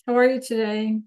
How are you today?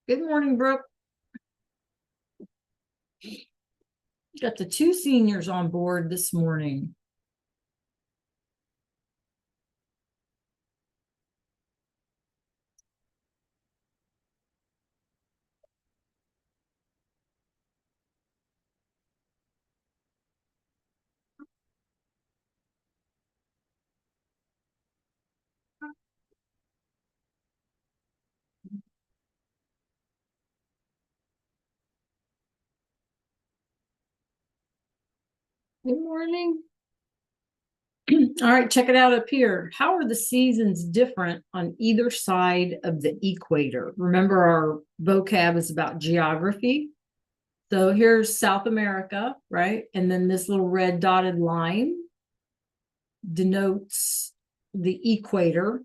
Good morning, Brooke. Got the two seniors on board this morning. Good morning. All right, check it out up here. How are the seasons different on either side of the equator? Remember, our vocab is about geography. So here's South America, right? And then this little red dotted line denotes the equator,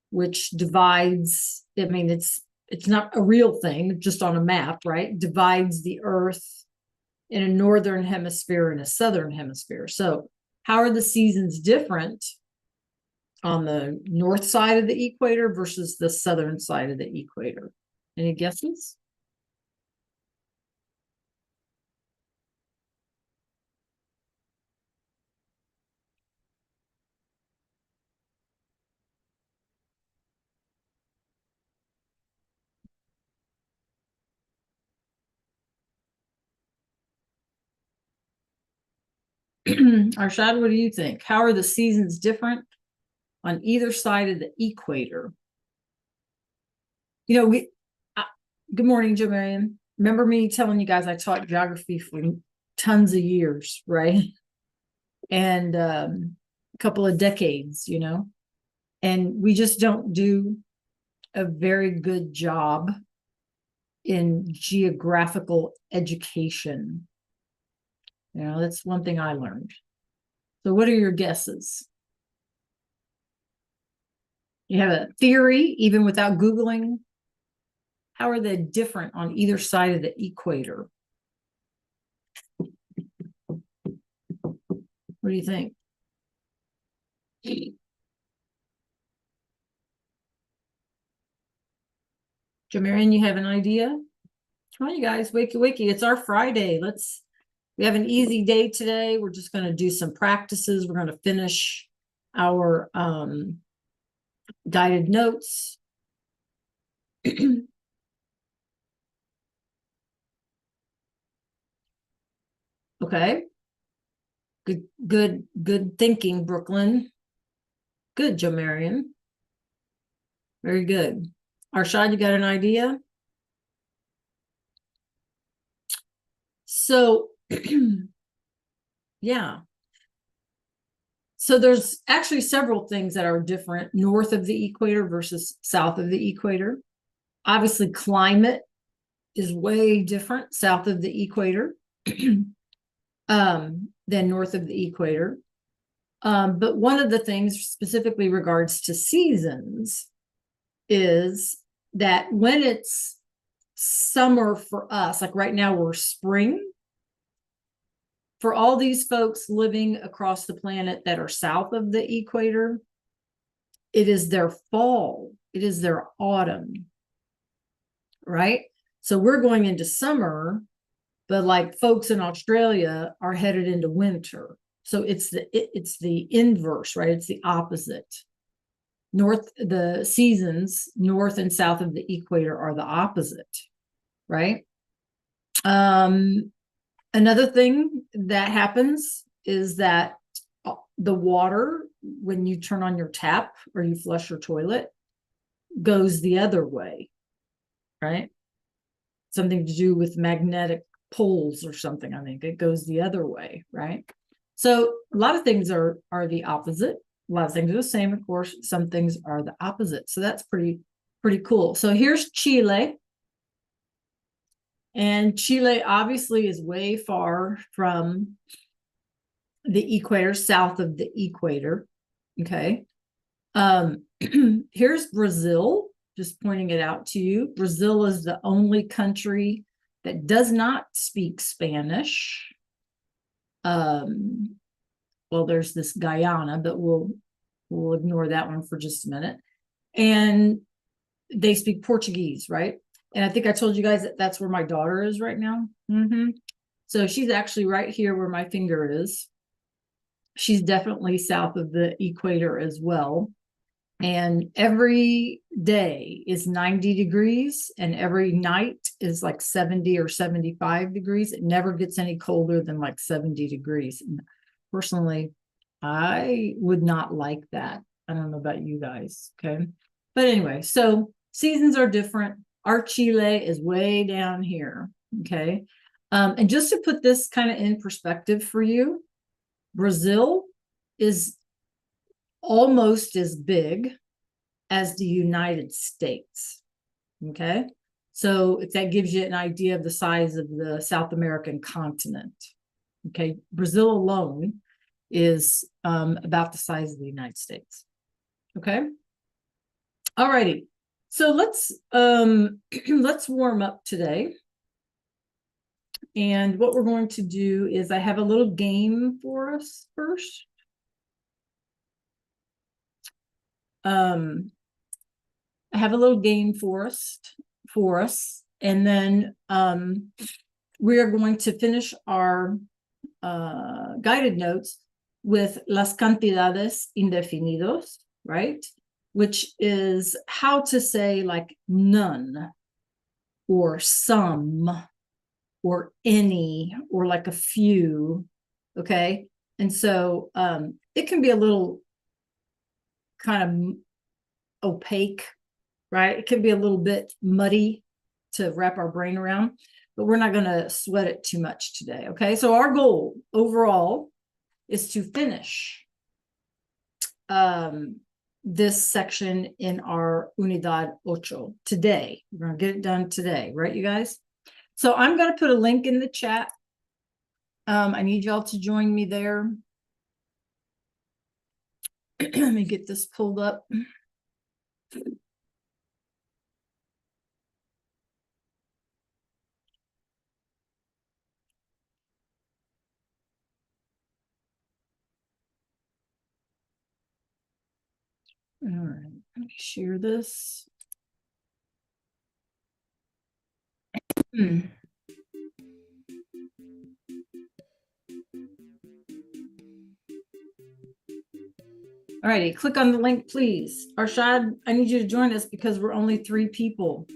which divides, it's not a real thing, just on a map, right? Divides the earth in a northern hemisphere and a southern hemisphere. So how are the seasons different on the north side of the equator versus the southern side of the equator? Any guesses? Arshad, what do you think? How are the seasons different on either side of the equator? You know, good morning, Joe Marion. Remember me telling you guys I taught geography for tons of years, right? And a couple of decades, and we just don't do a very good job in geographical education. That's one thing I learned. So what are your guesses? You have a theory, even without Googling? How are they different on either side of the equator? What do you think? Jamarian, you have an idea? Come on, you guys, wakey wakey. It's our Friday. We have an easy day today. We're just going to do some practices. We're going to finish our guided notes. Okay. Good thinking, Brooklyn. Good, Jamarian. Very good. Arshad, you got an idea? So, yeah. So there's actually several things that are different north of the equator versus south of the equator. Obviously, climate is way different south of the equator than north of the equator. But one of the things specifically regards to seasons is that when it's summer for us, like right now we're spring, for all these folks living across the planet that are south of the equator, it is their fall, it is their autumn, right? So we're going into summer, but like folks in Australia are headed into winter. So it's the inverse, right? It's the opposite. The seasons north and south of the equator are the opposite, right? Another thing that happens is that the water, when you turn on your tap or you flush your toilet, goes the other way, right? Something to do with magnetic poles or something. I think it goes the other way, right? So a lot of things are the opposite. A lot of things are the same, of course. Some things are the opposite. So that's pretty cool. So here's Chile. And Chile obviously is way far from the equator, south of the equator. Okay. Here's Brazil, just pointing it out to you. Brazil is the only country that does not speak Spanish. Well, there's this Guyana, but we'll ignore that one for just a minute. And they speak Portuguese, right? And I think I told you guys that that's where my daughter is right now. So she's actually right here where my finger is. She's definitely south of the equator as well. And every day is 90 degrees, and every night is like 70 or 75 degrees. It never gets any colder than like 70 degrees. And personally, I would not like that. I don't know about you guys. Okay. But anyway, so seasons are different. Our Chile is way down here. Okay. And just to put this kind of in perspective for you, Brazil is almost as big as the United States. Okay. So if that gives you an idea of the size of the South American continent. Okay. Brazil alone is about the size of the United States. Okay. All righty. So let's warm up today. And what we're going to do is I have a little game for us first. I have a little game for us, and then we are going to finish our guided notes with las cantidades indefinidos, right? Which is how to say like none or some or any or like a few, okay? And so it can be a little kind of opaque, right? It can be a little bit muddy to wrap our brain around, but we're not going to sweat it too much today, okay? So our goal overall is to finish this section in our Unidad Ocho today. We're going to get it done today, right, you guys? So I'm going to put a link in the chat. I need y'all to join me there. Let me get this pulled up. All right, let me share this. All righty, click on the link, please. Arshad, I need you to join us because we're only 3 people.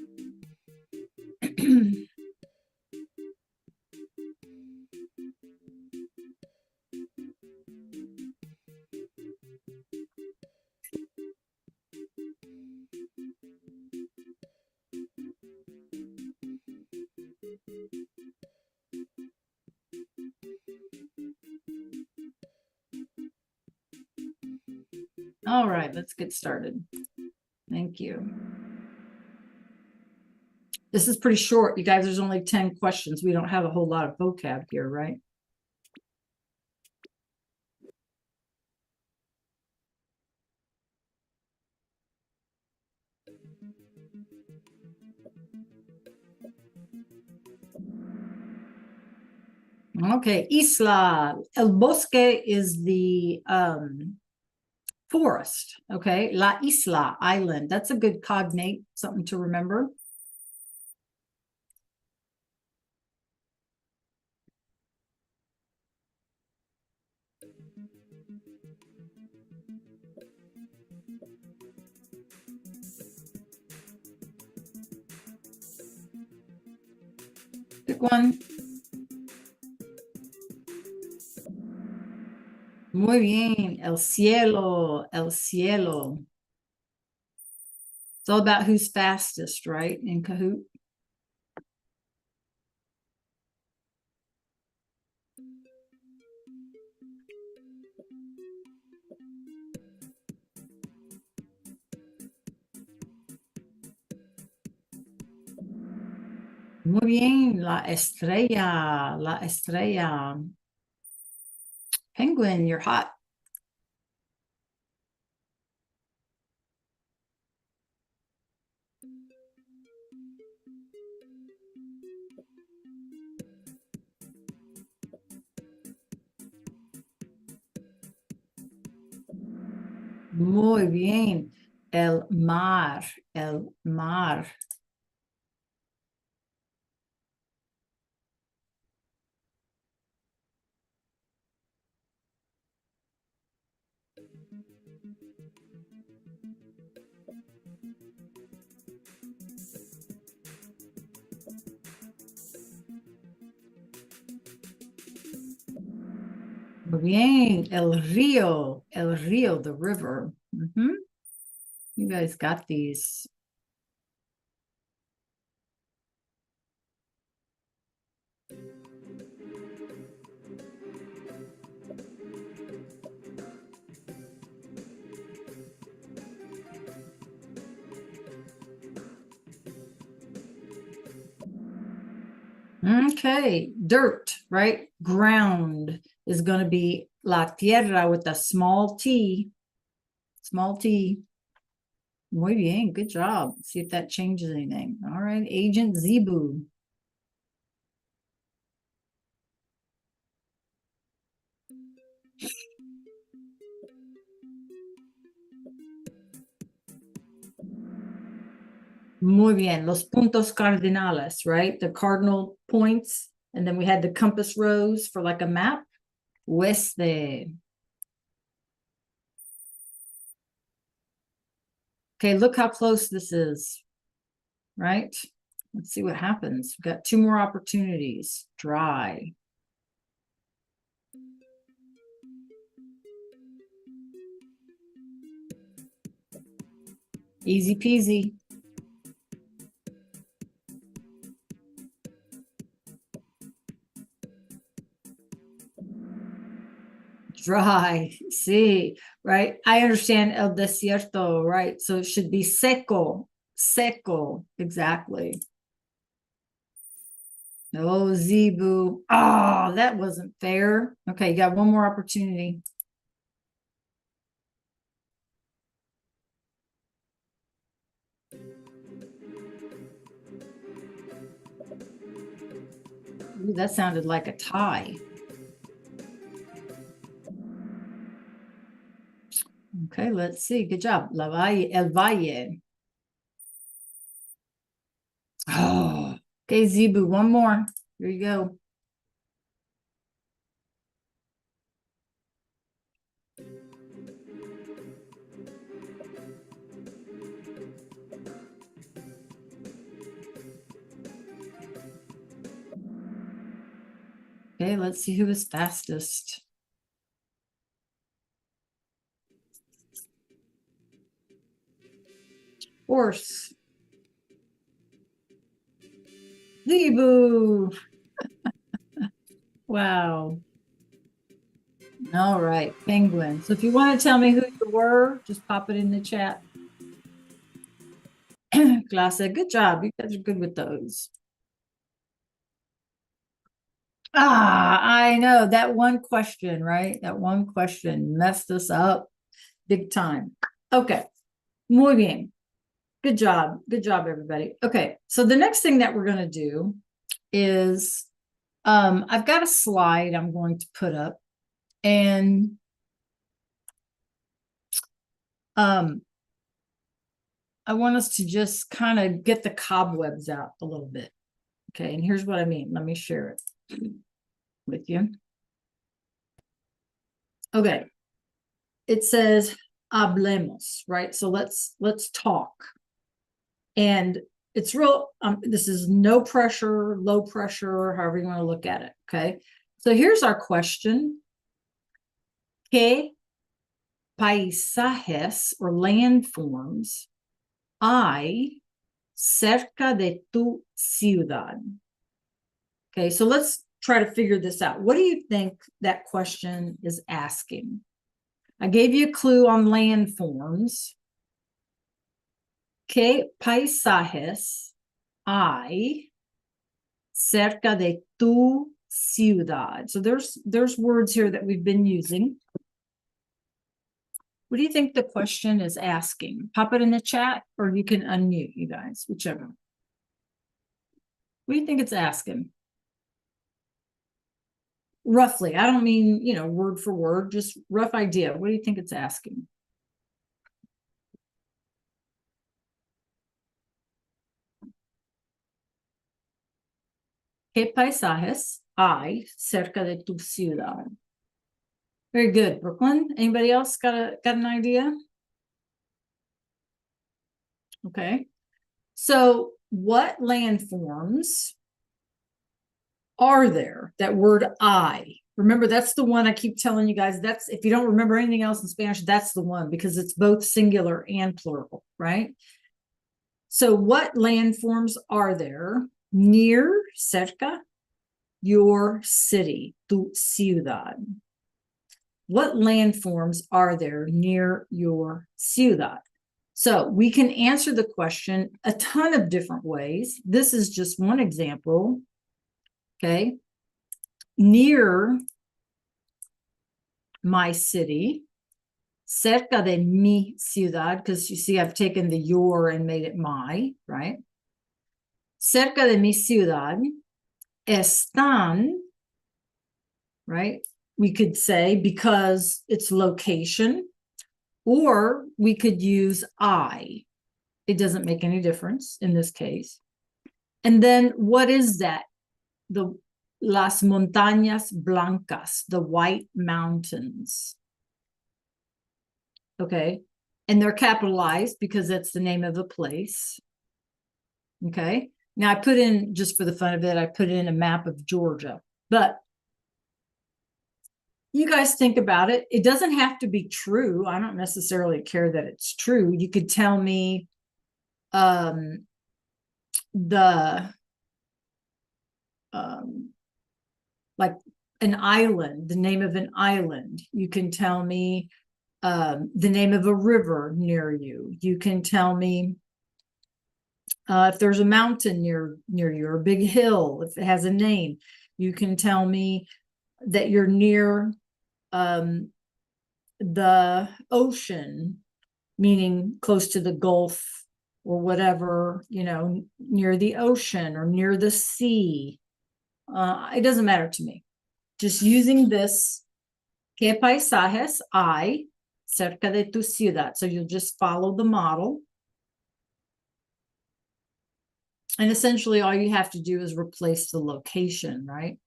All right, let's get started. Thank you. This is pretty short, you guys. There's only 10 questions. We don't have a whole lot of vocab here, right? Okay, Isla. El Bosque is the forest. Okay, La Isla, island. That's a good cognate, something to remember. Pick one. Muy bien. El cielo, el cielo. It's all about who's fastest, right? In Kahoot. Muy bien. La estrella, la estrella. Penguin, you're hot. Muy bien. El mar, el mar. Muy bien. El río, the river. You guys got these. Okay, dirt, right? Ground is going to be la tierra with a small t. Small t. Muy bien, good job. See if that changes anything. All right, Agent Zebu. Muy bien, los puntos cardinales, right? The cardinal points. And then we had the compass rose for like a map. Oeste. Okay, look how close this is, right? Let's see what happens. We've got two more opportunities. Dry. Easy peasy. Dry. See, right? I understand el desierto, right? So it should be seco. Seco. Exactly. Oh, Zebu. Oh, that wasn't fair. Okay, you got one more opportunity. Ooh, that sounded like a tie. Okay, let's see. Good job. La Valle, El Valle. Oh, okay, Zebu, one more. Here you go. Okay, let's see who is fastest. Horse. Zebu. Wow. All right, penguin. So if you want to tell me who you were, just pop it in the chat. Classe, good job. You guys are good with those. I know that one question, right? That one question messed us up big time. Okay, muy bien. Good job. Good job, everybody. Okay, so the next thing that we're going to do is I've got a slide I'm going to put up, and I want us to just kind of get the cobwebs out a little bit. Okay, and here's what I mean. Let me share it with you. Okay, it says hablemos, right? So let's talk. And it's real, this is no pressure, low pressure, however you want to look at it. Okay, so here's our question. ¿Qué paisajes or landforms hay cerca de tu ciudad? Okay, so let's try to figure this out. What do you think that question is asking? I gave you a clue on landforms. ¿Qué paisajes hay cerca de tu ciudad? So there's words here that we've been using. What do you think the question is asking? Pop it in the chat, or you can unmute, you guys, whichever. What do you think it's asking? Roughly, I don't mean, word for word, just rough idea. What do you think it's asking? ¿Qué paisajes hay cerca de tu ciudad? Very good, Brooklyn. Anybody else got an idea? Okay. So what landforms are there? That word I. Remember, that's the one I keep telling you guys. That's, if you don't remember anything else in Spanish, that's the one, because it's both singular and plural, right? So what landforms are there near, cerca, your city, tu ciudad? What landforms are there near your ciudad? So we can answer the question a ton of different ways. This is just one example. Okay. Near my city, cerca de mi ciudad, because you see I've taken the your and made it my, right? Cerca de mi ciudad están, right? We could say because it's location, or we could use I. It doesn't make any difference in this case. And then what is that? The Las Montañas Blancas, the White Mountains. Okay. And they're capitalized because that's the name of the place. Okay. Now I put in, just for the fun of it, I put in a map of Georgia, but you guys think about it. It doesn't have to be true. I don't necessarily care that it's true. You could tell me like an island, the name of an island. You can tell me the name of a river near you. You can tell me if there's a mountain near you, or a big hill, if it has a name. You can tell me that you're near the ocean, meaning close to the Gulf or whatever, near the ocean or near the sea. It doesn't matter to me. Just using this, ¿qué paisajes hay cerca de tu ciudad? So you'll just follow the model. And essentially all you have to do is replace the location, right?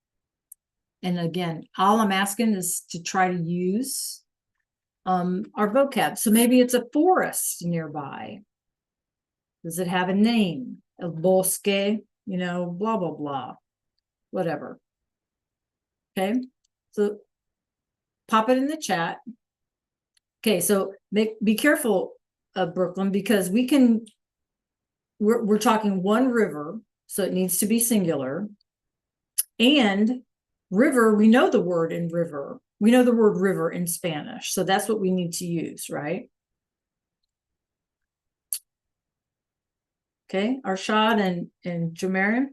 And again, all I'm asking is to try to use our vocab. So maybe it's a forest nearby. Does it have a name? El bosque, blah, blah, blah, whatever. Okay, so pop it in the chat. Okay, so be careful, Brooklyn, because we're talking one river, so it needs to be singular. And river, we know the word in river. We know the word river in Spanish, so that's what we need to use, right? Okay, Arshad and Jamarian.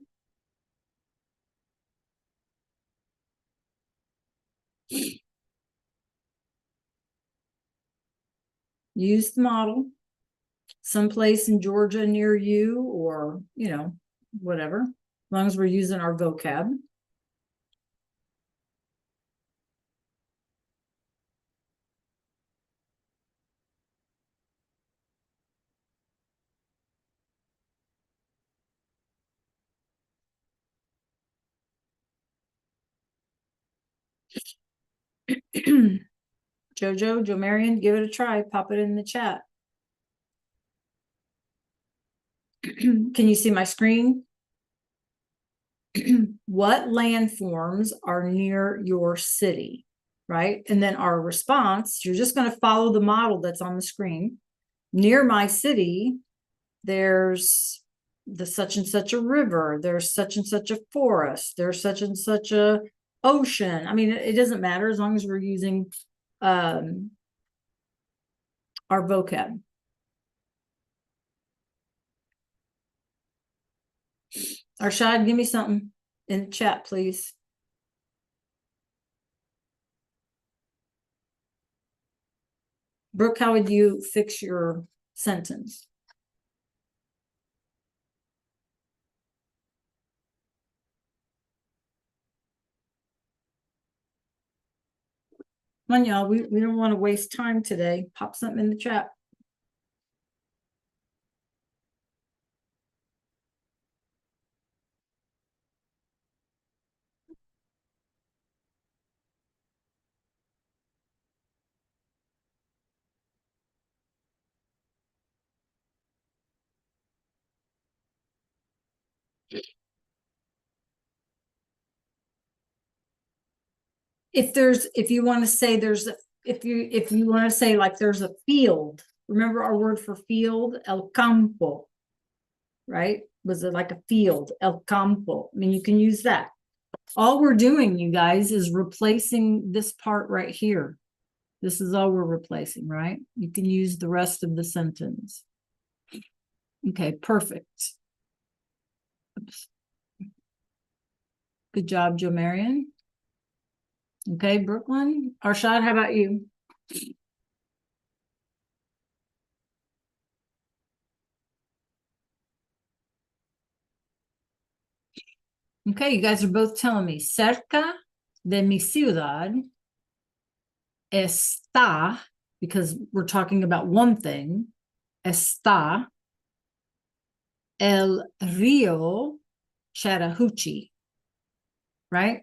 Use the model someplace in Georgia near you, or, whatever, as long as we're using our vocab. Joe Marion, give it a try. Pop it in the chat. Can you see my screen? What landforms are near your city? right? And then our response, you're just going to follow the model that's on the screen. Near my city, there's the such and such a river, there's such and such a forest, there's such and such a ocean. I mean, it doesn't matter as long as we're using our vocab. Arshad, give me something in the chat, please. Brooke, how would you fix your sentence? Come on, y'all, we don't want to waste time today. Pop something in the chat. If you want to say if you want to say like there's a field, remember our word for field, el campo, right? Was it like a field, el campo? I mean, you can use that. All we're doing, you guys, is replacing this part right here. This is all we're replacing, right? You can use the rest of the sentence. Okay, perfect. Oops. Good job, Joe Marion. Okay, Brooklyn. Arshad, how about you? Okay, you guys are both telling me. Cerca de mi ciudad está, because we're talking about one thing, está el río Chattahoochee, right?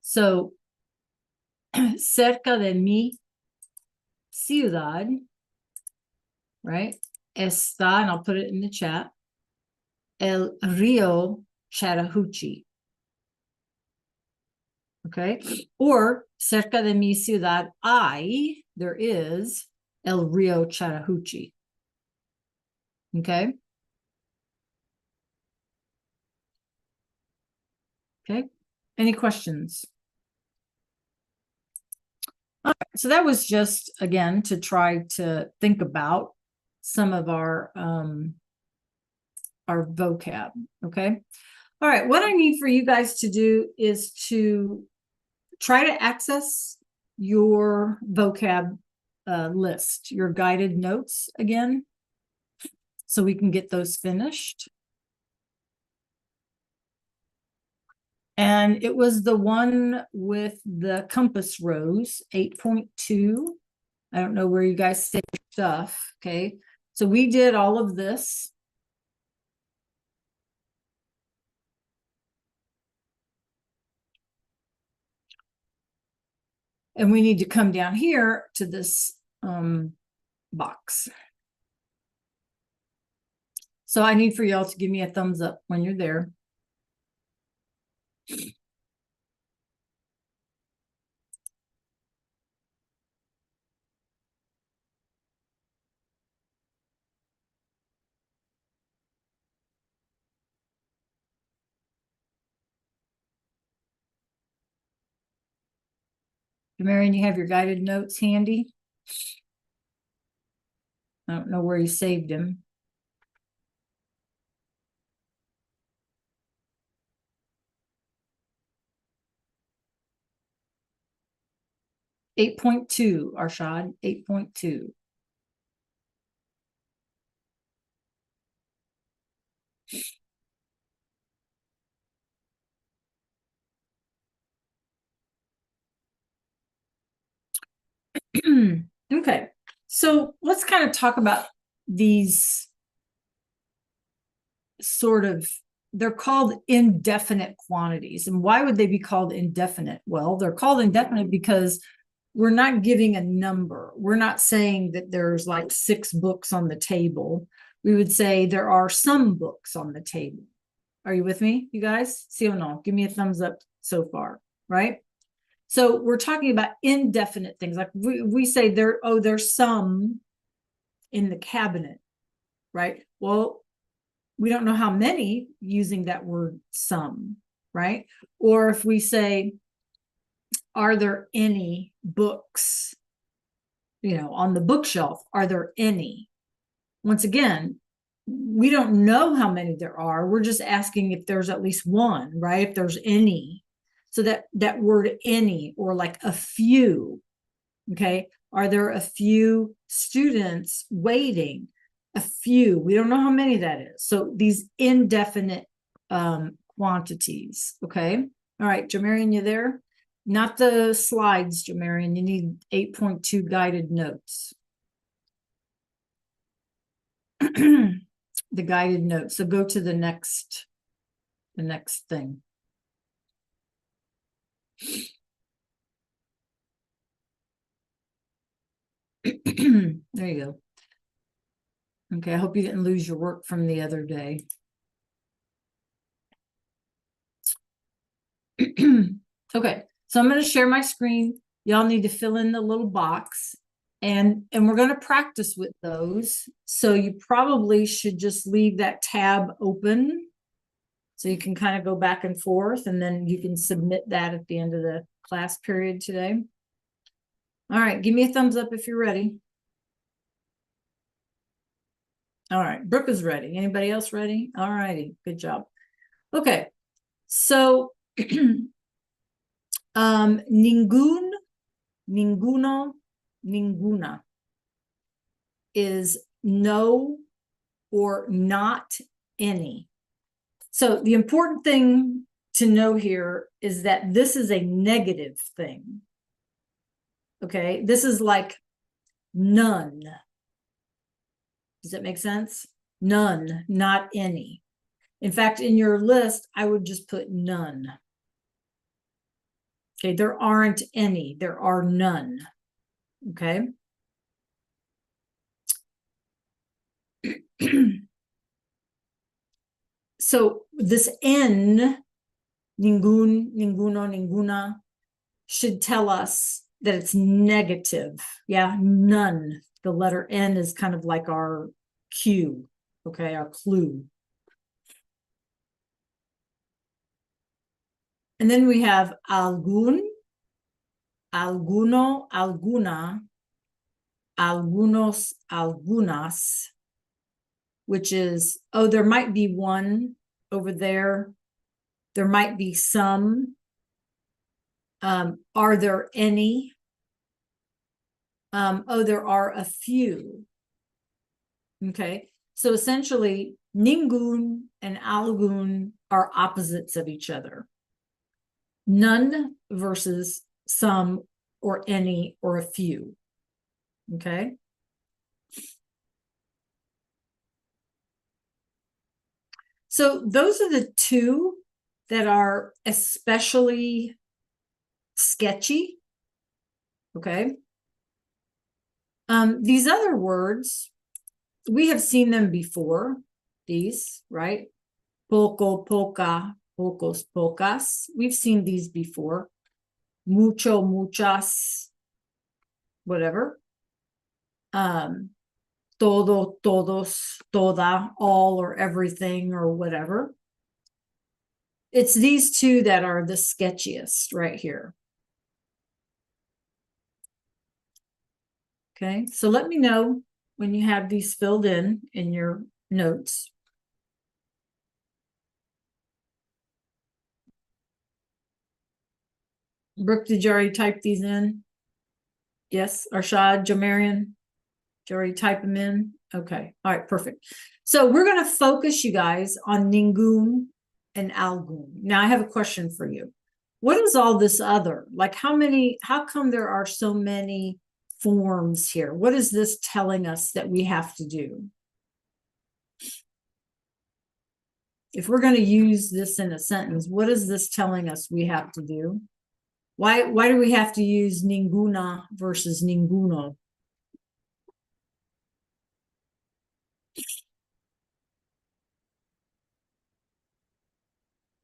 So, cerca de mi ciudad, right? Está, and I'll put it in the chat, el río Chattahoochee. Okay, or cerca de mi ciudad there is el río Chattahoochee. Okay. Okay, any questions? All right, so that was just, again, to try to think about some of our vocab, okay? All right, what I need for you guys to do is to try to access your vocab list, your guided notes again, so we can get those finished. And it was the one with the compass rose, 8.2. I don't know where you guys save stuff, okay? So we did all of this. And we need to come down here to this box. So I need for y'all to give me a thumbs up when you're there. Marion, you have your guided notes handy? I don't know where you saved them. (8.2), Arshad, 8.2. Okay, so let's kind of talk about these sort of, they're called indefinite quantities. And why would they be called indefinite? Well, they're called indefinite because we're not giving a number. We're not saying that there's like 6 books on the table. We would say there are some books on the table. Are you with me, you guys? See or no? Give me a thumbs up so far, right? So we're talking about indefinite things. Like we say there's some in the cabinet, right? Well, we don't know how many using that word some, right? Or if we say, are there any books, on the bookshelf? Are there any? Once again, we don't know how many there are. We're just asking if there's at least one, right? If there's any. So that word any, or like a few, okay? Are there a few students waiting? A few. We don't know how many that is. So these indefinite quantities, okay? All right, Jamarian, you there? Not the slides, Jamarian. You need 8.2 guided notes. The guided notes. So go to the next thing. There you go. Okay, I hope you didn't lose your work from the other day. Okay, so I'm going to share my screen. Y'all need to fill in the little box, and we're going to practice with those. So you probably should just leave that tab open so you can kind of go back and forth, and then you can submit that at the end of the class period today. All right, give me a thumbs up if you're ready. All right, Brooke is ready. Anybody else ready? All righty, good job. Okay, so ningún, ninguno, ninguna is no or not any. So the important thing to know here is that this is a negative thing. Okay, this is like none. Does that make sense? None, not any. In fact, in your list, I would just put none. Okay, there aren't any, there are none. Okay. So this N, ningún, ninguno, ninguna, should tell us that it's negative. Yeah, none. The letter N is kind of like our cue, okay, our clue. And then we have algún, alguno, alguna, algunos, algunas, which is, oh, there might be one over there. There might be some. Are there any? Oh, there are a few. Okay, so essentially, ningún and algún are opposites of each other. None versus some or any or a few. Okay. So those are the two that are especially sketchy. Okay. These other words, we have seen them before, these, right? Poco, poca, pocos, pocas. We've seen these before. Mucho, muchas, whatever. Todo, todos, toda, all or everything or whatever. It's these two that are the sketchiest right here. Okay, so let me know when you have these filled in your notes. Brooke, did you already type these in? Yes, Arshad, Jamarian, did you already type them in? Okay, all right, perfect. So we're going to focus, you guys, on ningún and algún. Now I have a question for you. What is all this other? Like how come there are so many forms here? What is this telling us that we have to do? If we're going to use this in a sentence, what is this telling us we have to do? Why do we have to use ninguna versus ninguno?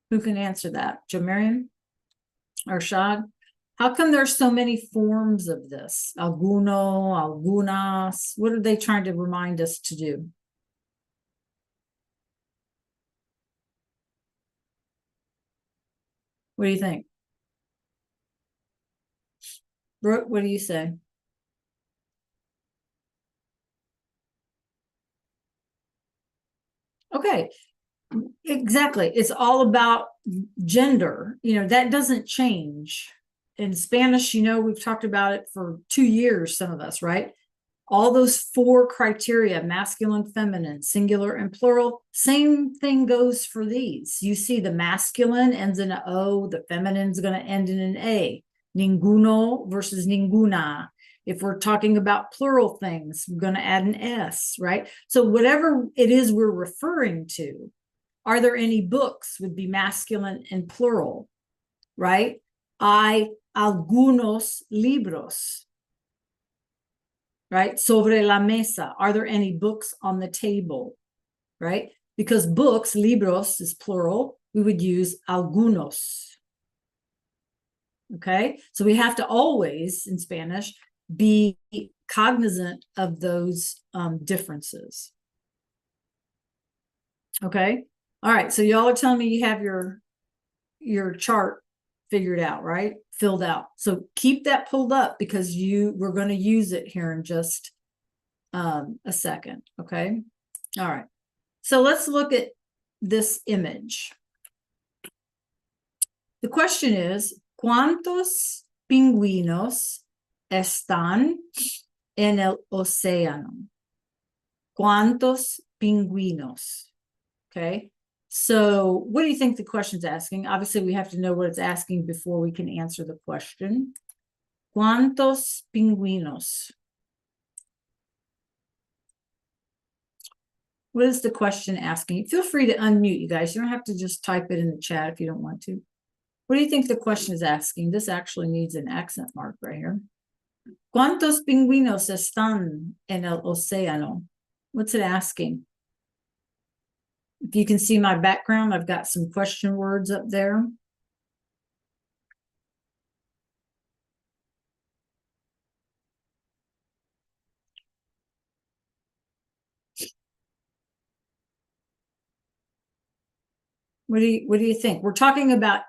Who can answer that? Jamarian? Arshad? How come there's so many forms of this? Alguno, algunas. What are they trying to remind us to do? What do you think? Brooke, what do you say? Okay, exactly. It's all about gender. That doesn't change. In Spanish, we've talked about it for 2 years, some of us, right? All those four criteria, masculine, feminine, singular, and plural, same thing goes for these. You see the masculine ends in an O, the feminine's going to end in an A. Ninguno versus ninguna. If we're talking about plural things, we're going to add an S, right? So whatever it is we're referring to, are there any books would be masculine and plural, right? Hay algunos libros, right? Sobre la mesa. Are there any books on the table, right? Because books, libros is plural, we would use algunos. Okay, so we have to always, in Spanish, be cognizant of those differences. Okay, all right, so y'all are telling me you have your chart figured out, right? Filled out. So keep that pulled up because we're going to use it here in just a second. Okay. All right. So let's look at this image. The question is, ¿cuántos pingüinos están en el océano? ¿Cuántos pingüinos? Okay. So what do you think the question's asking? Obviously, we have to know what it's asking before we can answer the question. ¿Cuántos pingüinos? What is the question asking? Feel free to unmute, you guys. You don't have to just type it in the chat if you don't want to. What do you think the question is asking? This actually needs an accent mark right here. ¿Cuántos pingüinos están en el océano? What's it asking? If you can see my background, I've got some question words up there. What do you think? We're talking about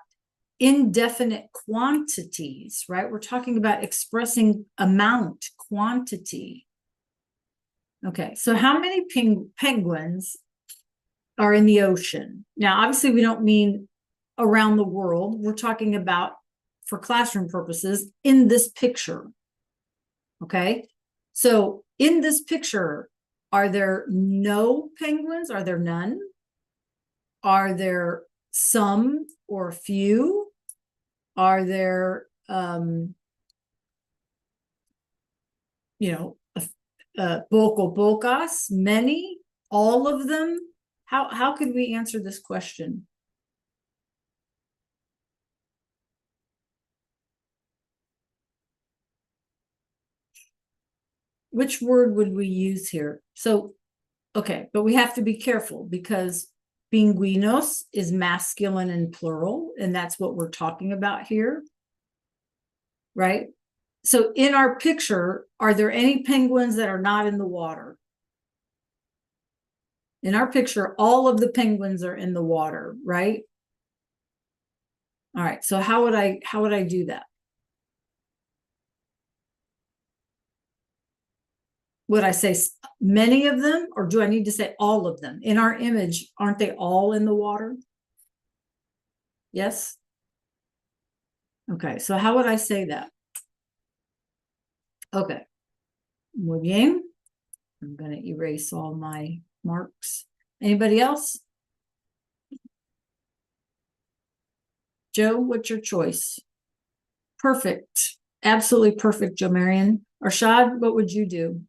indefinite quantities, right? We're talking about expressing amount, quantity. Okay, so how many penguins are in the ocean? Now, obviously, we don't mean around the world. We're talking about, for classroom purposes, in this picture. Okay, so in this picture, are there no penguins? Are there none? Are there some or few? Are there, poco pocas, many, all of them? How could we answer this question? Which word would we use here? So, okay, but we have to be careful because pingüinos is masculine and plural, and that's what we're talking about here, right? So in our picture, are there any penguins that are not in the water? In our picture, all of the penguins are in the water, right? All right, so how would I do that? Would I say many of them, or do I need to say all of them? In our image, aren't they all in the water? Yes? Okay, so how would I say that? Okay, muy bien. I'm going to erase all my marks. Anybody else? Joe, what's your choice? Perfect. Absolutely perfect, Joe Marion. Arshad, what would you do?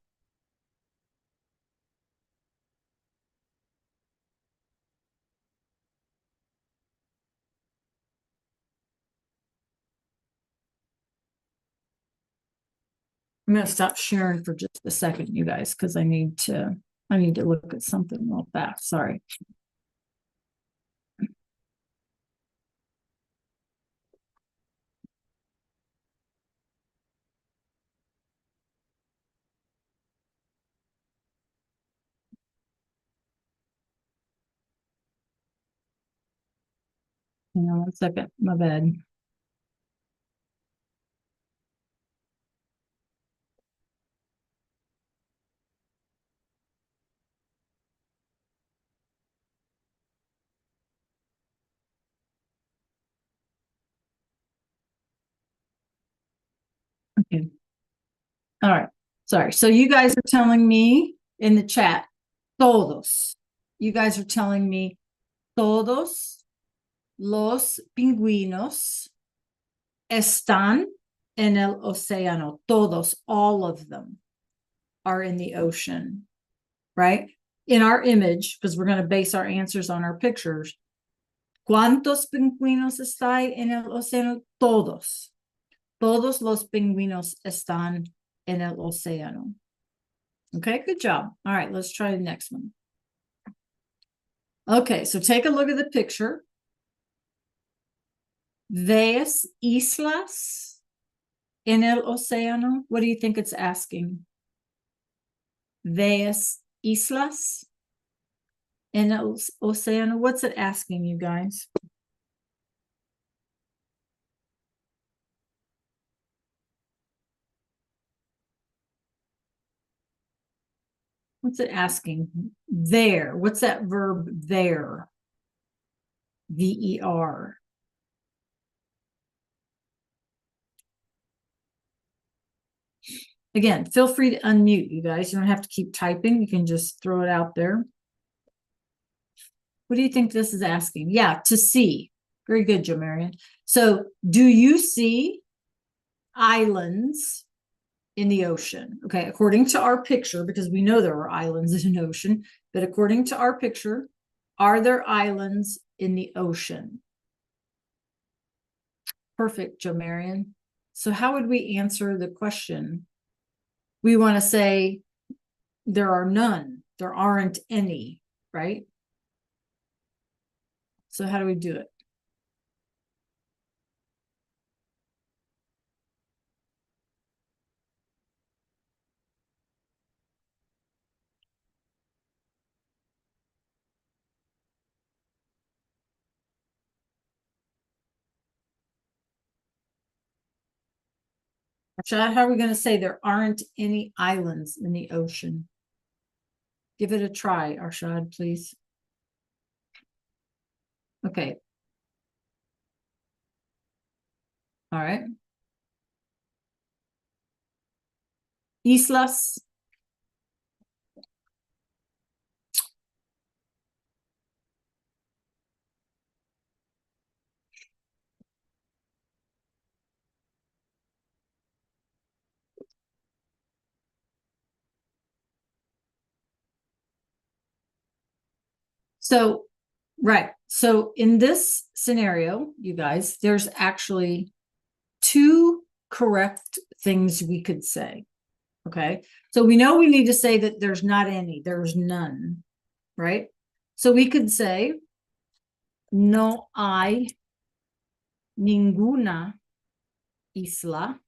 I'm going to stop sharing for just a second, you guys, because I need to look at something real fast. Sorry. Hang on 1 second. My bad. Okay. All right. Sorry. So you guys are telling me in the chat, todos. You guys are telling me todos los pingüinos están en el océano. Todos, all of them are in the ocean, right? In our image, because we're going to base our answers on our pictures. ¿Cuántos pingüinos están en el océano? Todos. Todos los pingüinos están en el océano. Okay, good job. All right, let's try the next one. Okay, so take a look at the picture. ¿Ves islas en el océano? What do you think it's asking? ¿Ves islas en el océano? What's it asking, you guys? What's it asking? There. What's that verb there? V-E-R. Again, feel free to unmute, you guys. You don't have to keep typing. You can just throw it out there. What do you think this is asking? Yeah, to see. Very good, Jo Marion. So, do you see islands in the ocean? Okay, according to our picture, because we know there are islands in an ocean, but according to our picture, are there islands in the ocean? Perfect, Jo Marion. So, how would we answer the question? We want to say there are none, there aren't any, right? So how do we do it? Arshad, how are we going to say there aren't any islands in the ocean? Give it a try, Arshad, please. Okay. All right. Islas. So, right. So in this scenario, you guys, there's actually two correct things we could say. Okay. So we know we need to say that there's not any, there's none, right? So we could say, no hay ninguna isla.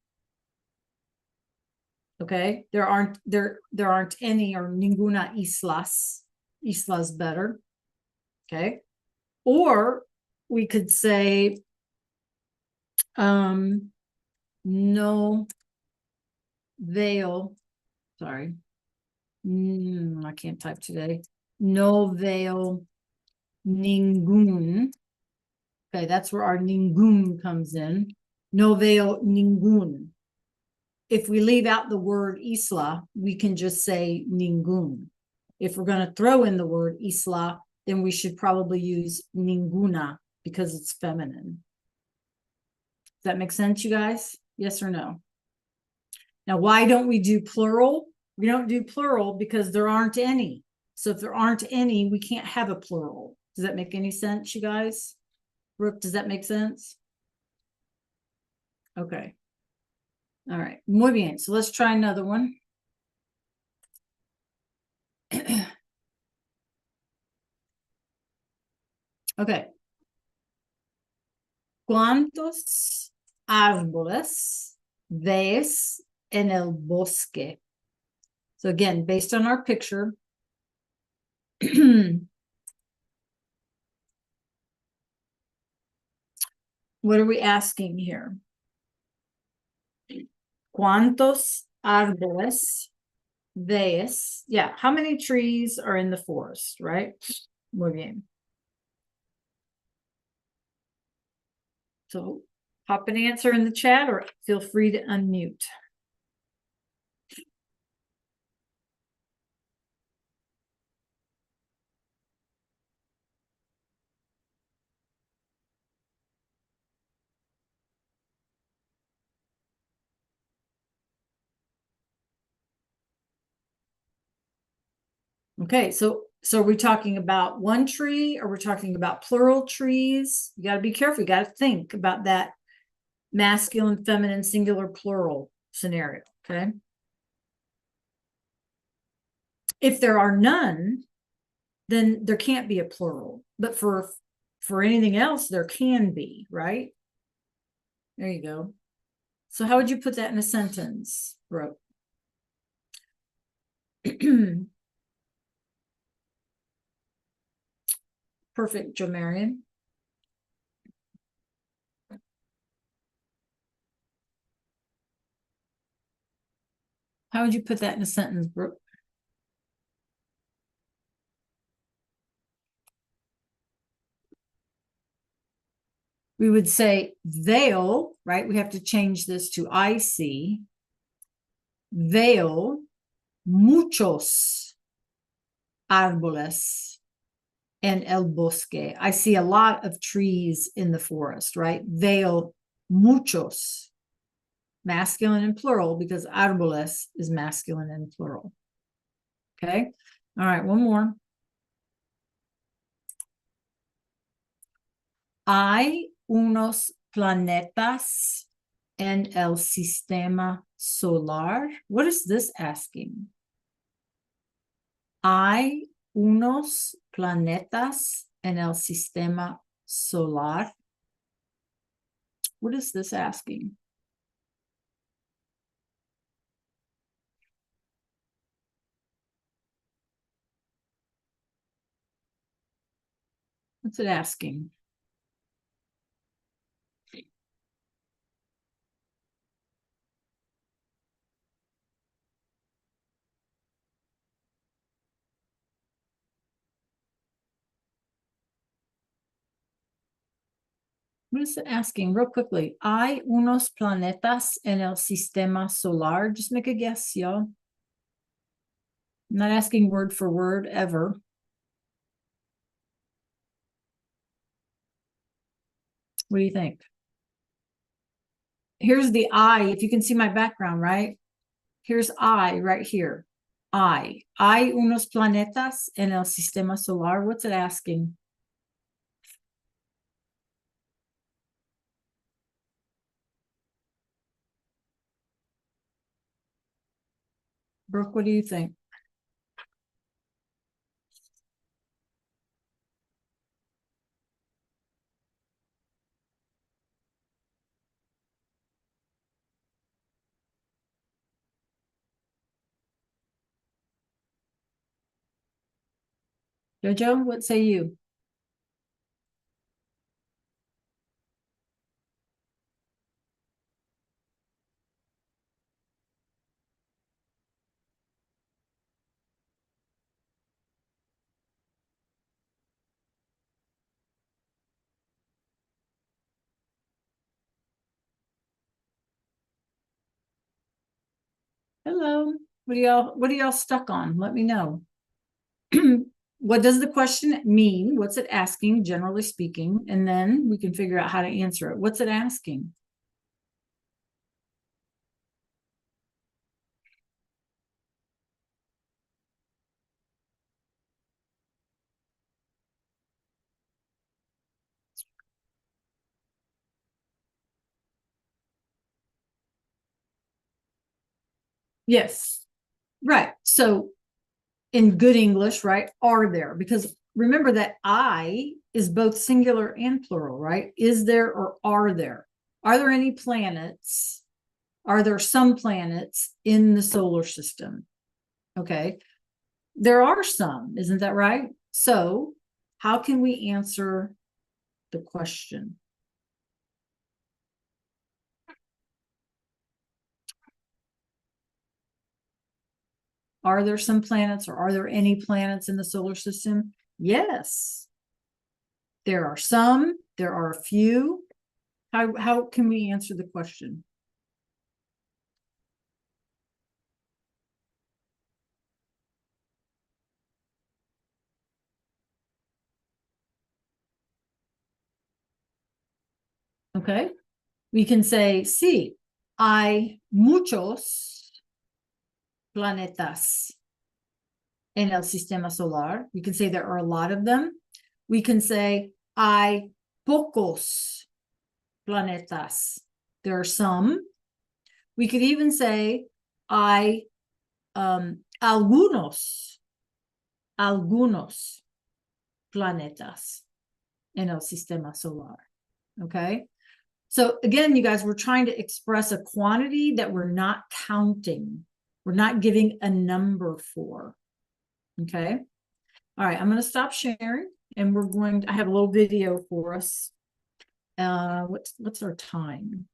Okay, there aren't any, or ninguna islas. Islas better. Okay. Or we could say no veo, sorry. I can't type today. No veo ningún. Okay, that's where our ningún comes in. No veo ningún. If we leave out the word isla, we can just say ningún. If we're going to throw in the word isla, then we should probably use ninguna because it's feminine. Does that make sense, you guys? Yes or no? Now, why don't we do plural? We don't do plural because there aren't any. So if there aren't any, we can't have a plural. Does that make any sense, you guys? Brooke, does that make sense? Okay. All right. Muy bien. So let's try another one. Okay. ¿Cuántos árboles ves en el bosque? So again, based on our picture, What are we asking here? ¿Cuántos árboles ves? Yeah, how many trees are in the forest, right? Muy bien. So pop an answer in the chat or feel free to unmute. Okay, so are we talking about one tree or we're talking about plural trees? You got to be careful. You got to think about that masculine, feminine, singular, plural scenario. Okay. If there are none, then there can't be a plural. But for anything else, there can be, right? There you go. So how would you put that in a sentence, Brooke? Perfect, Jo Marion. How would you put that in a sentence, Brooke? We would say veo, right? We have to change this to I see. Veo muchos árboles en el bosque. I see a lot of trees in the forest, right? Veo muchos, masculine and plural, because árboles is masculine and plural. Okay. All right. One more. Hay unos planetas en el sistema solar. What is this asking? Hay unos planetas en el sistema solar. What is this asking? What's it asking? What is it asking? Real quickly. Hay unos planetas en el sistema solar. Just make a guess, y'all. I'm not asking word for word ever. What do you think? Here's the I. If you can see my background, right? Here's I right here. I. Hay unos planetas en el sistema solar. What's it asking? Brooke, what do you think? Jojo, what say you? Hello. What are y'all stuck on? Let me know. What does the question mean? What's it asking, generally speaking? And then we can figure out how to answer it. What's it asking? Yes. Right. So in good English, right? Are there? Because remember that I is both singular and plural, right? Is there or are there? Are there any planets? Are there some planets in the solar system? Okay. There are some, isn't that right? So how can we answer the question? Are there some planets or are there any planets in the solar system? Yes. There are some, there are a few. How can we answer the question? Okay, we can say, sí, hay muchos planetas en el sistema solar. We can say there are a lot of them. We can say, hay pocos planetas. There are some. We could even say, hay algunos planetas en el sistema solar. Okay. So again, you guys, we're trying to express a quantity that we're not counting. We're not giving a number for. Okay. All right. I'm going to stop sharing and I have a little video for us. What's our time?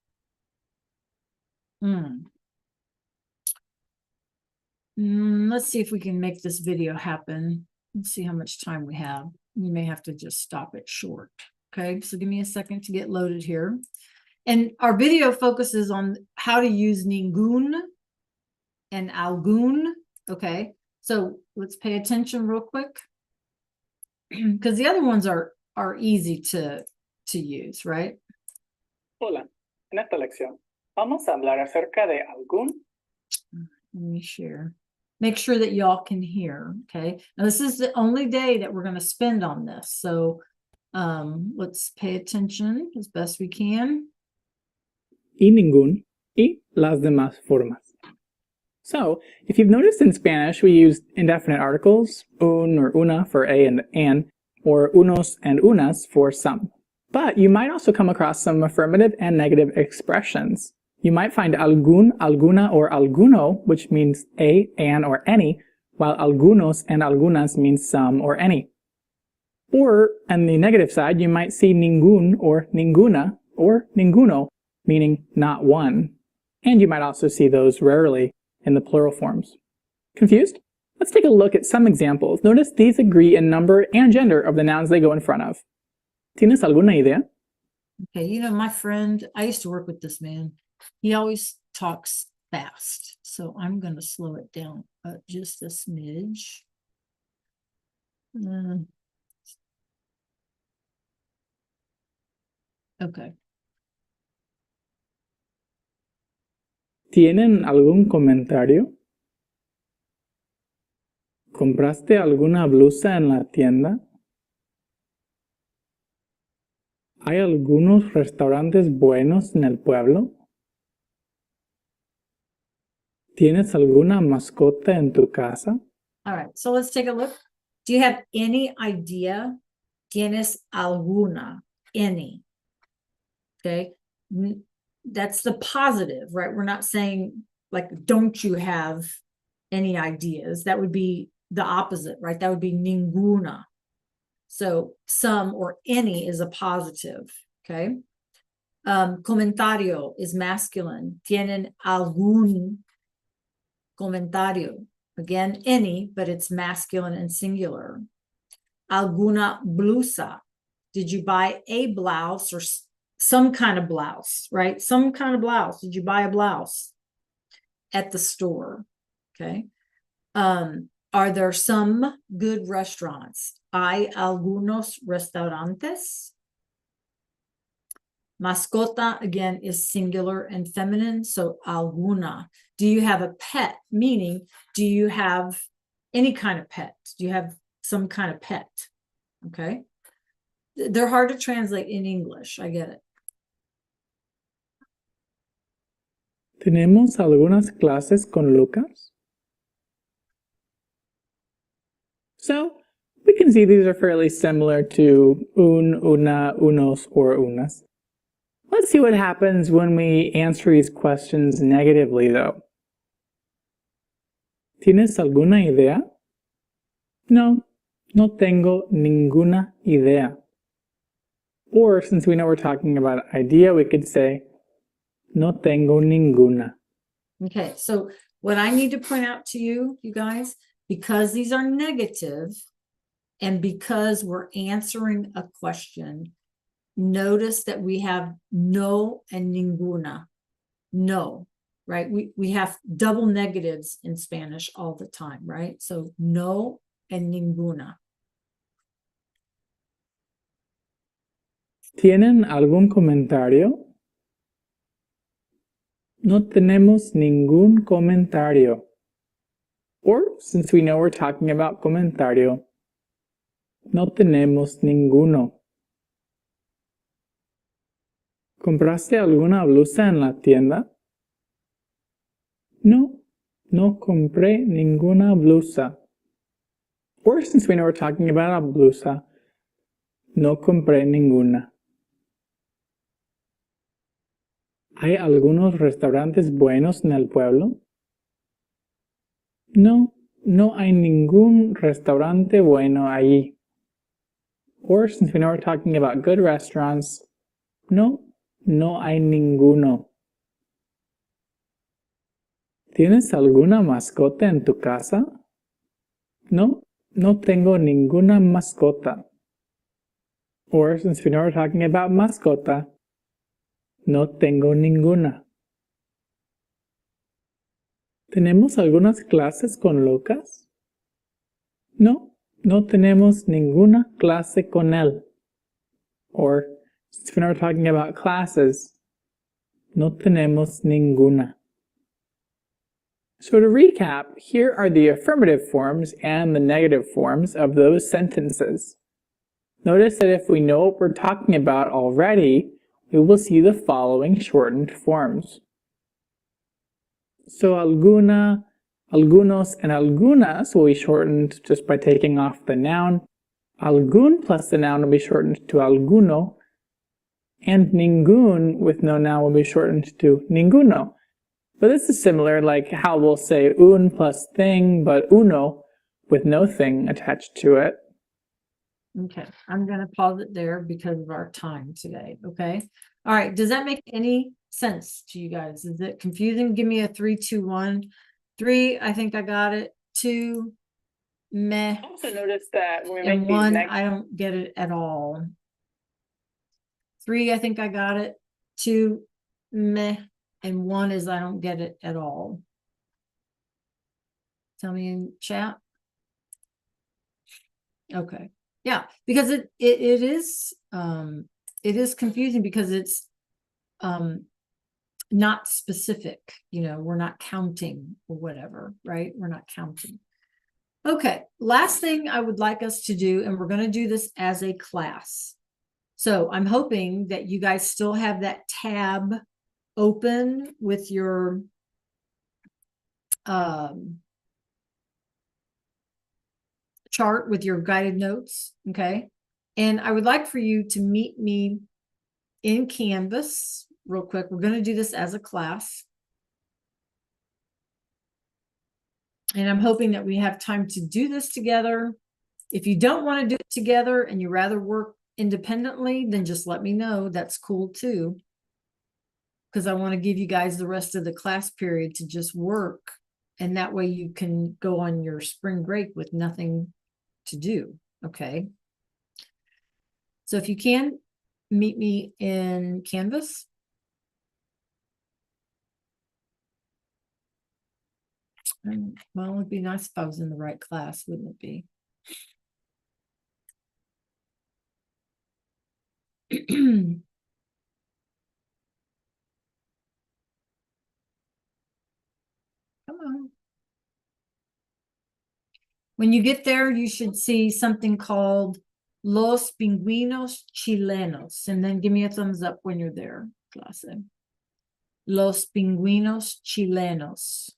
Let's see if we can make this video happen. Let's see how much time we have. We may have to just stop it short. Okay, so give me a second to get loaded here. And our video focuses on how to use ningún and algún. Okay, so let's pay attention real quick because the other ones are easy to use, right? Hola, en esta lección vamos a hablar acerca de algún. Let me share. Make sure that y'all can hear. Okay, now this is the only day that we're going to spend on this, so let's pay attention as best we can. Y ningún y las demás formas. So, if you've noticed in Spanish, we use indefinite articles, un or una for a and an, or unos and unas for some. But you might also come across some affirmative and negative expressions. You might find algún, alguna, or alguno, which means a, an, or any, while algunos and algunas means some or any. Or, on the negative side, you might see ningún or ninguna or ninguno, meaning not one. And you might also see those rarely in the plural forms. Confused? Let's take a look at some examples. Notice these agree in number and gender of the nouns they go in front of. ¿Tienes alguna idea? Okay, you know, my friend, I used to work with this man. He always talks fast, so I'm going to slow it down just a smidge. Okay. ¿Tienen algún comentario? ¿Compraste alguna blusa en la tienda? ¿Hay algunos restaurantes buenos en el pueblo? ¿Tienes alguna mascota en tu casa? All right, so let's take a look. Do you have any idea? ¿Tienes alguna? Any. Okay. That's the positive, right? We're not saying like, don't you have any ideas? That would be the opposite, right? That would be ninguna. So some or any is a positive, okay? Comentario is masculine. Tienen algún comentario. Again, any, but it's masculine and singular. Alguna blusa. Did you buy a blouse or some kind of blouse, right? Some kind of blouse. Did you buy a blouse at the store? Okay. Are there some good restaurants? Hay algunos restaurantes. Mascota, again, is singular and feminine, so alguna. Do you have a pet? Meaning, do you have any kind of pet? Do you have some kind of pet? Okay. They're hard to translate in English. I get it. ¿Tenemos algunas clases con Lucas? So, we can see these are fairly similar to un, una, unos, or unas. Let's see what happens when we answer these questions negatively, though. ¿Tienes alguna idea? No, no tengo ninguna idea. Or, since we know we're talking about idea, we could say, no tengo ninguna. Okay, so what I need to point out to you, you guys, because these are negative and because we're answering a question, notice that we have no and ninguna. No, right? We have double negatives in Spanish all the time, right? So no and ninguna. ¿Tienen algún comentario? No tenemos ningún comentario. Or, since we know we're talking about comentario, no tenemos ninguno. ¿Compraste alguna blusa en la tienda? No, no compré ninguna blusa. Or, since we know we're talking about a blusa, no compré ninguna. ¿Hay algunos restaurantes buenos en el pueblo? No, no hay ningún restaurante bueno allí. Or, since we know we're talking about good restaurants, no, no hay ninguno. ¿Tienes alguna mascota en tu casa? No, no tengo ninguna mascota. Or, since we know we're talking about mascota, no tengo ninguna. ¿Tenemos algunas clases con Lucas? No, no tenemos ninguna clase con él. Or, since we know we're talking about classes, no tenemos ninguna. So to recap, here are the affirmative forms and the negative forms of those sentences. Notice that if we know what we're talking about already, we will see the following shortened forms. So alguna, algunos, and algunas will be shortened just by taking off the noun. Algún plus the noun will be shortened to alguno, and ningún with no noun will be shortened to ninguno. But this is similar, like how we'll say un plus thing, but uno with no thing attached to it. Okay, I'm going to pause it there because of our time today. Okay. All right. Does that make any sense to you guys? Is it confusing? Give me a 3, 2, 1. 3, I think I got it. 2, meh. Also notice that when we And make 1, these I don't get it at all. 3, I think I got it. 2, meh. And 1 is I don't get it at all. Tell me in chat. Okay. Yeah, because it is confusing because it's not specific, we're not counting or whatever, right? We're not counting. Okay, last thing I would like us to do, and we're going to do this as a class. So I'm hoping that you guys still have that tab open with your chart with your guided notes, okay? And I would like for you to meet me in Canvas real quick. We're going to do this as a class. And I'm hoping that we have time to do this together. If you don't want to do it together and you rather work independently, then just let me know. That's cool too. Because I want to give you guys the rest of the class period to just work. And that way you can go on your spring break with nothing to do. Okay. So if you can, meet me in Canvas. Well, it would be nice if I was in the right class, wouldn't it be? Come on. When you get there, you should see something called Los Pingüinos Chilenos. And then give me a thumbs up when you're there, clase. Los Pingüinos Chilenos.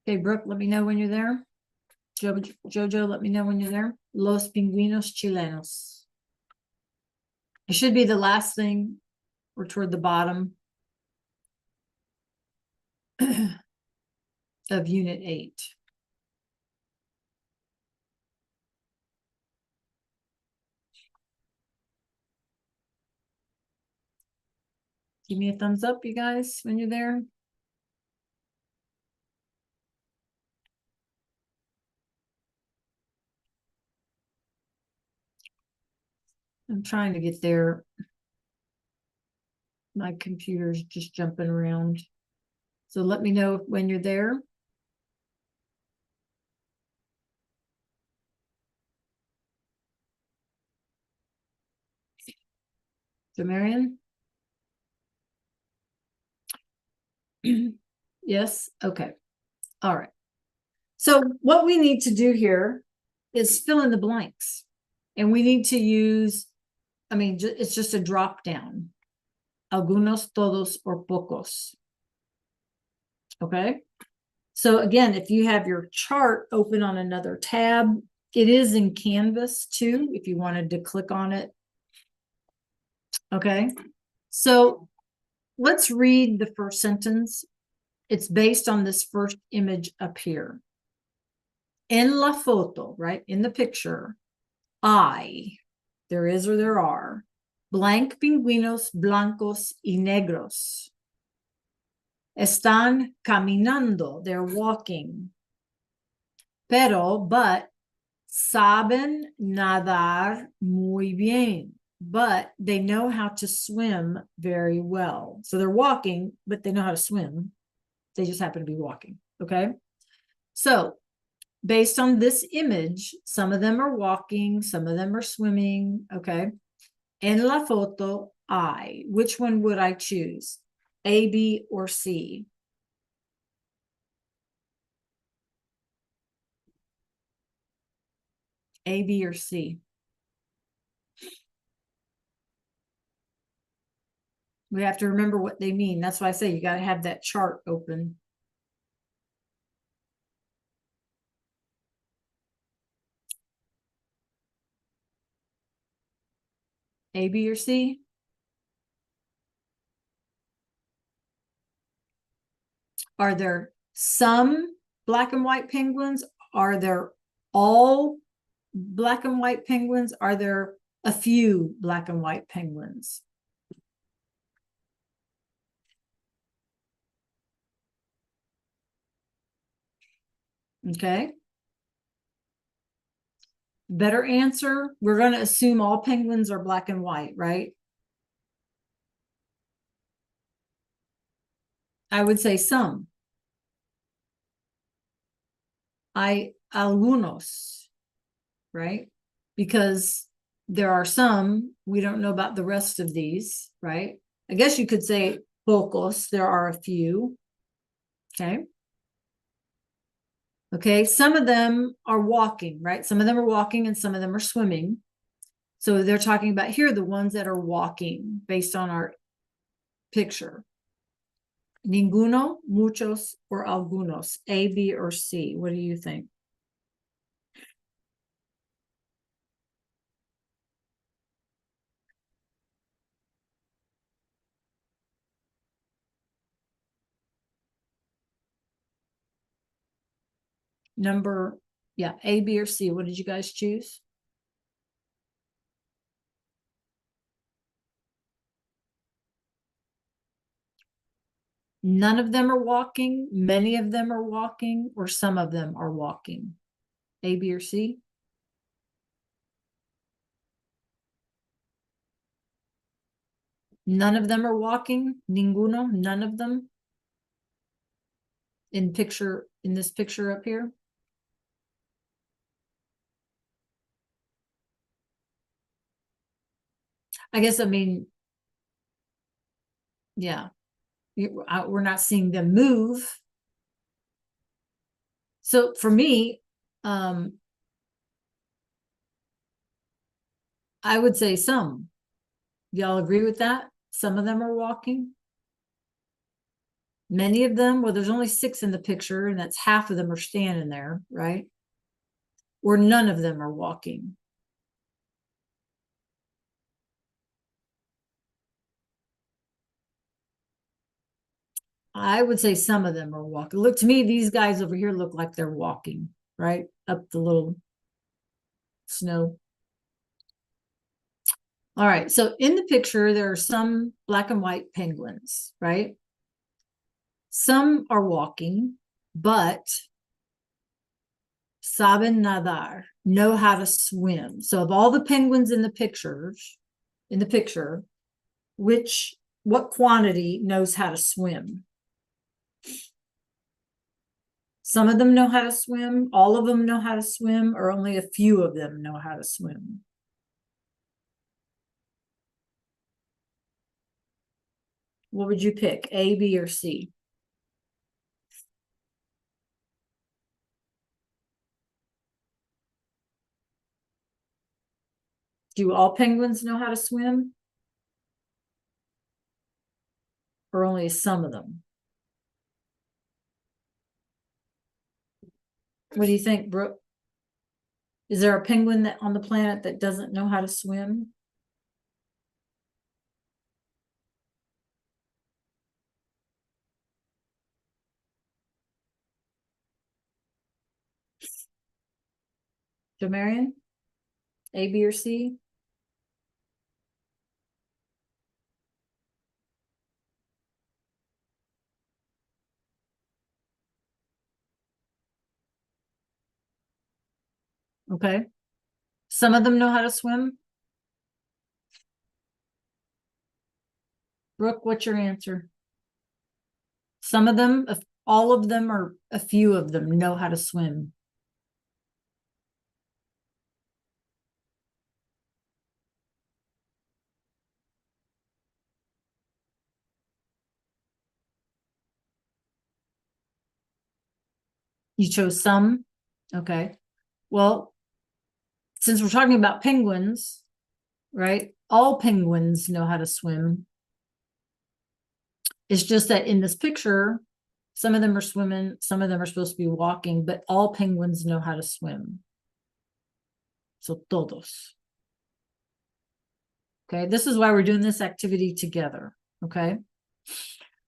Okay, Brooke, let me know when you're there. Jojo, let me know when you're there. Los Pingüinos Chilenos. It should be the last thing or toward the bottom. of Unit 8. Give me a thumbs up, you guys, when you're there. I'm trying to get there. My computer's just jumping around. So let me know when you're there. So Marion? Yes? Okay. All right. So what we need to do here is fill in the blanks. And we need to use, it's just a drop down. Algunos, todos, or pocos. Okay? So again, if you have your chart open on another tab, it is in Canvas too, if you wanted to click on it. Okay? So let's read the first sentence. It's based on this first image up here. En la foto, right? In the picture, there is or there are, blank pingüinos blancos y negros. Están caminando, they're walking. But, saben nadar muy bien. But they know how to swim very well. So they're walking, but they know how to swim. They just happen to be walking, okay? So, based on this image, some of them are walking, some of them are swimming, okay? En la foto, which one would I choose? A, B, or C? A, B, or C? We have to remember what they mean. That's why I say you got to have that chart open. A, B, or C? Are there some black and white penguins? Are there all black and white penguins? Are there a few black and white penguins? Okay. Better answer. We're going to assume all penguins are black and white, right? I would say some. Algunos, right? Because there are some, we don't know about the rest of these, right? I guess you could say pocos, there are a few. Okay. Okay, some of them are walking, right? Some of them are walking and some of them are swimming. So they're talking about here the ones that are walking based on our picture. Ninguno, muchos, or algunos, A, B, or C. What do you think? A, B, or C. What did you guys choose? None of them are walking, many of them are walking, or some of them are walking. A, B, or C? None of them are walking. Ninguno, none of them. In this picture up here. I guess, yeah, we're not seeing them move. So for me, I would say some. Y'all agree with that? Some of them are walking. Many of them, well, there's only 6 in the picture, and that's half of them are standing there, right? Or none of them are walking. I would say some of them are walking. Look, to me, these guys over here look like they're walking, right? Up the little snow. All right, so in the picture, there are some black and white penguins, right? Some are walking, but saben nadar, know how to swim. So of all the penguins in the picture, what quantity knows how to swim? Some of them know how to swim, all of them know how to swim, or only a few of them know how to swim? What would you pick, A, B, or C? Do all penguins know how to swim? Or only some of them? What do you think, Brooke? Is there a penguin that on the planet that doesn't know how to swim? Jo Marion? A, B, or C? Okay. Some of them know how to swim. Brooke, what's your answer? Some of them, if all of them, or a few of them know how to swim. You chose some? Okay. Well, since we're talking about penguins, right? All penguins know how to swim. It's just that in this picture, some of them are swimming, some of them are supposed to be walking, but all penguins know how to swim. So todos. Okay, this is why we're doing this activity together. Okay.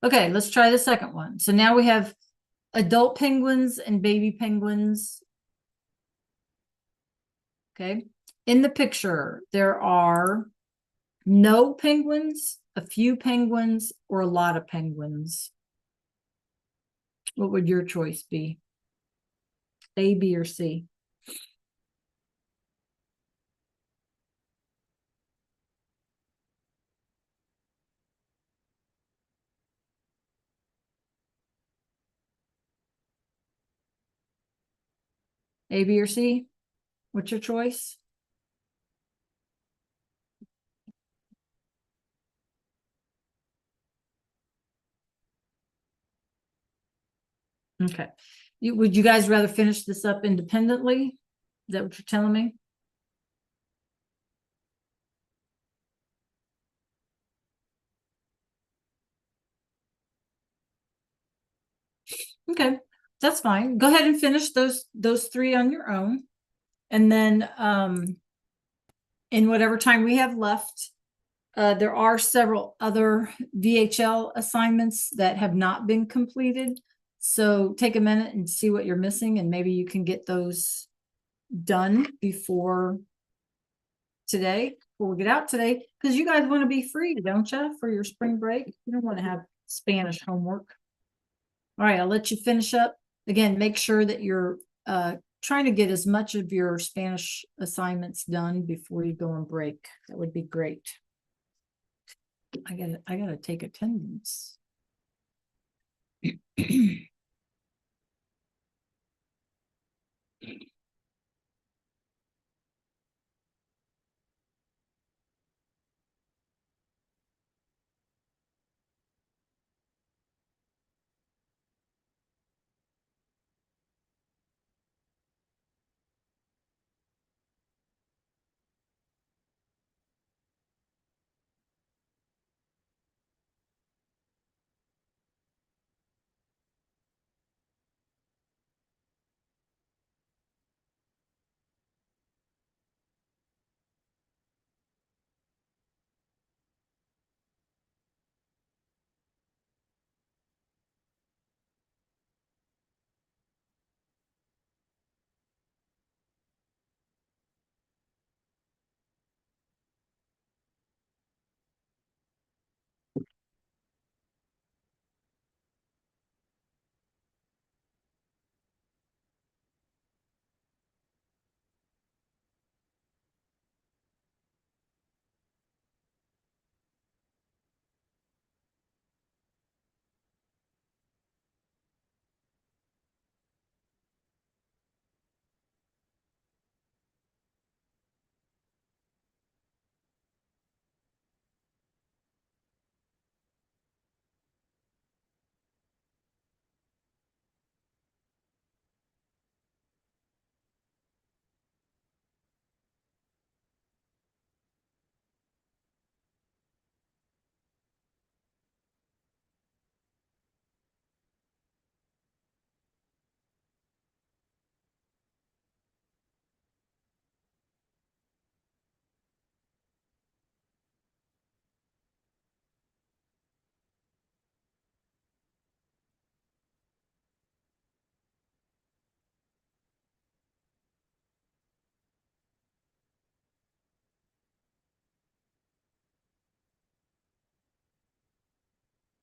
Okay, let's try the second one. So now we have adult penguins and baby penguins. Okay. In the picture, there are no penguins, a few penguins, or a lot of penguins. What would your choice be? A, B, or C? A, B, or C? What's your choice? Okay. Would you guys rather finish this up independently? Is that what you're telling me? Okay, that's fine. Go ahead and finish those three on your own. And then in whatever time we have left, there are several other VHL assignments that have not been completed. So take a minute and see what you're missing, and maybe you can get those done before today, before we get out today, because you guys want to be free, don't you, for your spring break? You don't want to have Spanish homework. All right, I'll let you finish up. Again, make sure that you're trying to get as much of your Spanish assignments done before you go on break. That would be great. I gotta take attendance.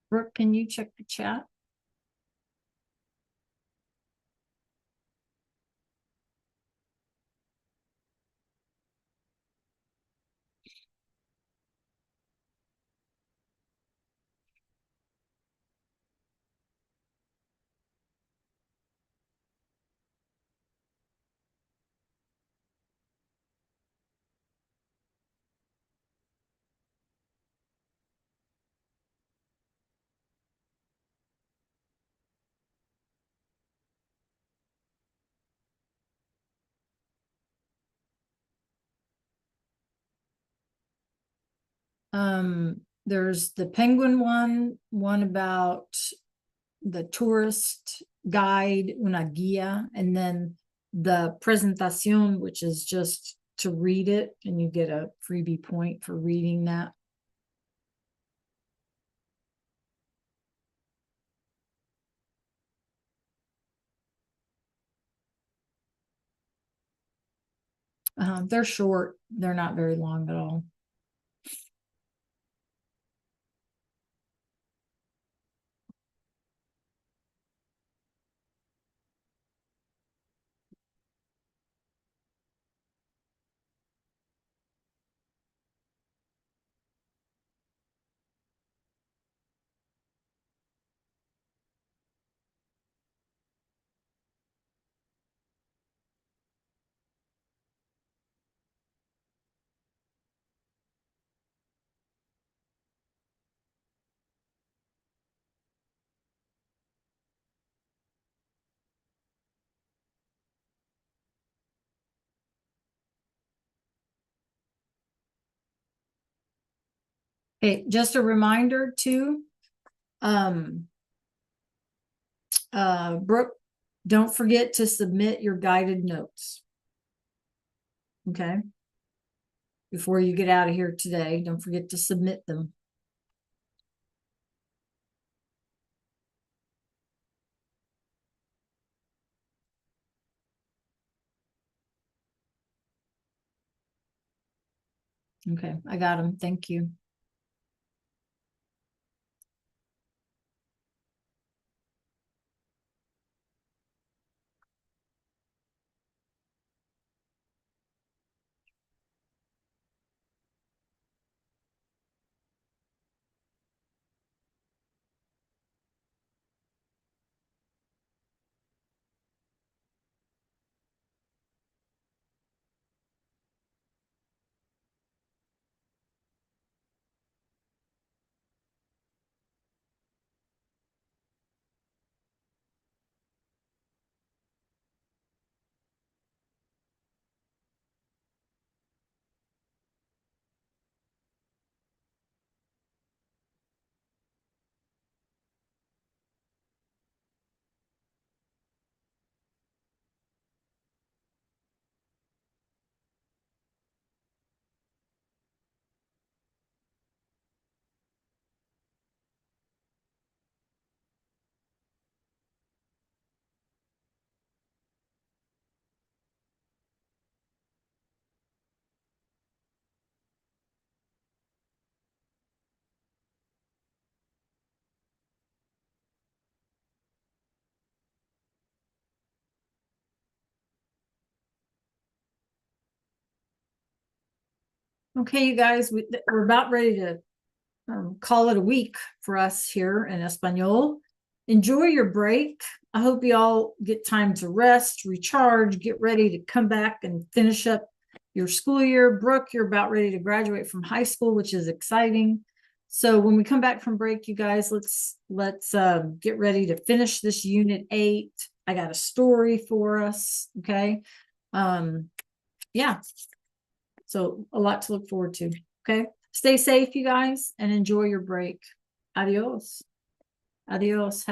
Brooke, can you check the chat? There's the penguin one about the tourist guide, una guía, and then the presentación, which is just to read it, and you get a freebie point for reading that. They're short, they're not very long at all. Okay, just a reminder too, Brooke, don't forget to submit your guided notes. Okay. Before you get out of here today, don't forget to submit them. Okay, I got them. Thank you. Okay, you guys, we're about ready to call it a week for us here in Espanol. Enjoy your break. I hope you all get time to rest, recharge, get ready to come back and finish up your school year. Brooke, you're about ready to graduate from high school, which is exciting. So when we come back from break, you guys, let's get ready to finish this unit 8. I got a story for us. Okay. Yeah. So a lot to look forward to. Okay. Stay safe, you guys, and enjoy your break. Adios. Adios.